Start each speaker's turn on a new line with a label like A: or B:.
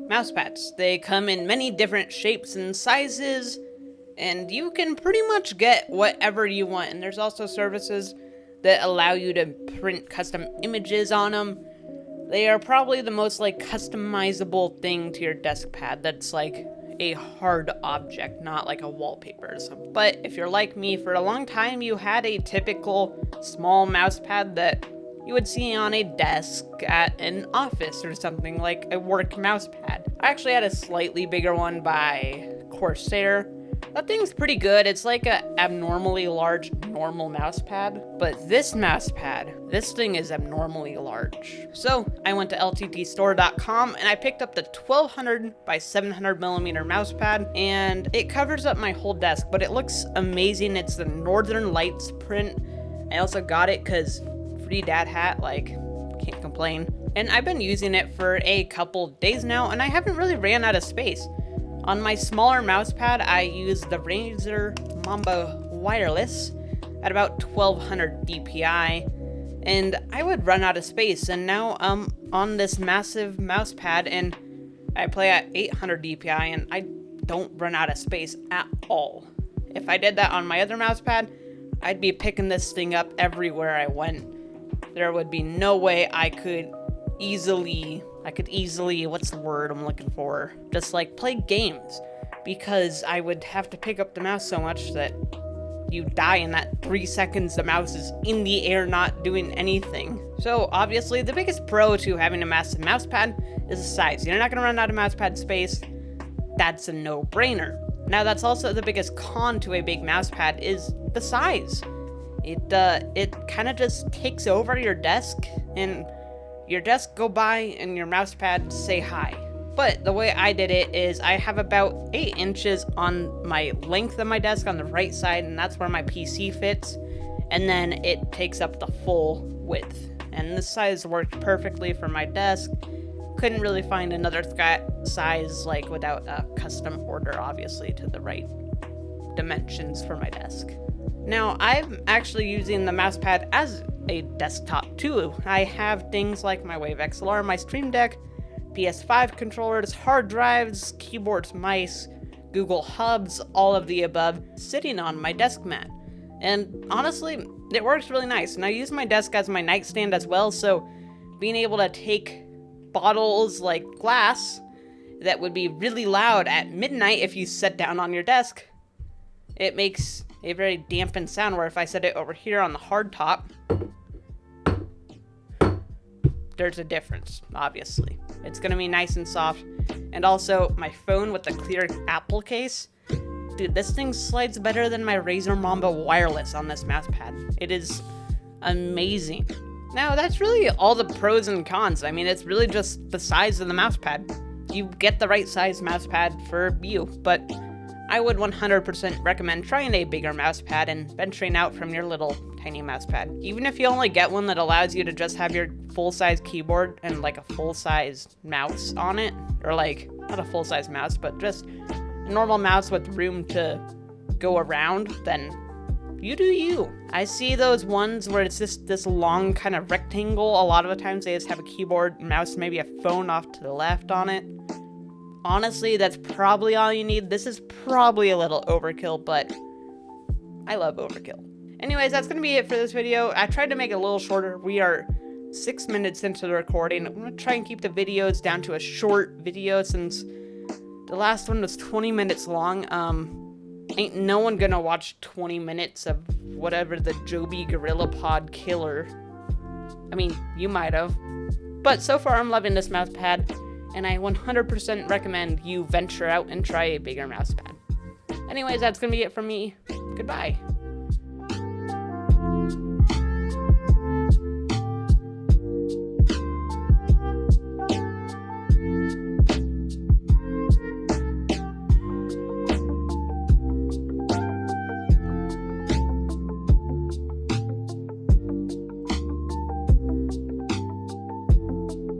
A: Mousepads. They come in many different shapes and sizes, and you can pretty much get whatever you want. And there's also services that allow you to print custom images on them. They are probably the most customizable thing to your desk pad that's a hard object, not like a wallpaper or something. But if you're like me, for a long time you had a typical small mouse pad that you would see on a desk at an office or something, like a work mouse pad. I actually had a slightly bigger one by Corsair. That thing's pretty good. It's like an abnormally large normal mouse pad, but this mouse pad, this thing is abnormally large. So I went to lttstore.com and I picked up the 1200 by 700 millimeter mouse pad, and it covers up my whole desk, but it looks amazing. It's the Northern Lights print. I also got it because free dad hat, can't complain. And I've been using it for a couple days now, and I haven't really ran out of space. On my smaller mouse pad, I use the Razer Mamba Wireless at about 1200 DPI, and I would run out of space. And now I'm on this massive mouse pad, and I play at 800 DPI, and I don't run out of space at all. If I did that on my other mouse pad, I'd be picking this thing up everywhere I went. There would be no way I could easily, what's the word I'm looking for? Just play games, because I would have to pick up the mouse so much that you die in that 3 seconds the mouse is in the air not doing anything. So obviously the biggest pro to having a massive mouse pad is the size. You're not going to run out of mouse pad space. That's a no-brainer. Now that's also the biggest con to a big mouse pad is the size. It kind of just takes over your desk, and your desk go by and your mouse pad say hi. But the way I did it is I have about 8 inches on my length of my desk on the right side, and that's where my PC fits, and then it takes up the full width. And this size worked perfectly for my desk. Couldn't really find another size without a custom order, obviously, to the right dimensions for my desk. Now, I'm actually using the mouse pad as a desktop too. I have things like my Wave XLR, my Stream Deck, PS5 controllers, hard drives, keyboards, mice, Google Hubs, all of the above, sitting on my desk mat. And honestly, it works really nice. And I use my desk as my nightstand as well, so being able to take bottles like glass that would be really loud at midnight if you sit down on your desk, it makes a very dampened sound, where if I set it over here on the hard top, there's a difference, obviously. It's gonna be nice and soft. And also, my phone with the clear Apple case, dude, this thing slides better than my Razer Mamba Wireless on this mouse pad. It is amazing. Now, that's really all the pros and cons. I mean, it's really just the size of the mouse pad. You get the right size mouse pad for you, but I would 100% recommend trying a bigger mouse pad and venturing out from your little tiny mouse pad. Even if you only get one that allows you to just have your full-size keyboard and a full-size mouse on it, or not a full-size mouse, but just a normal mouse with room to go around, then you do you. I see those ones where it's just this long kind of rectangle. A lot of the times they just have a keyboard, mouse, maybe a phone off to the left on it. Honestly, that's probably all you need. This is probably a little overkill, but I love overkill. Anyways, that's going to be it for this video. I tried to make it a little shorter. We are 6 minutes into the recording. I'm going to try and keep the videos down to a short video, since the last one was 20 minutes long. Ain't no one going to watch 20 minutes of whatever the Joby Gorilla Pod killer. I mean, you might have. But so far, I'm loving this mouse pad, and I 100% recommend you venture out and try a bigger mouse pad. Anyways, that's going to be it from me. Goodbye.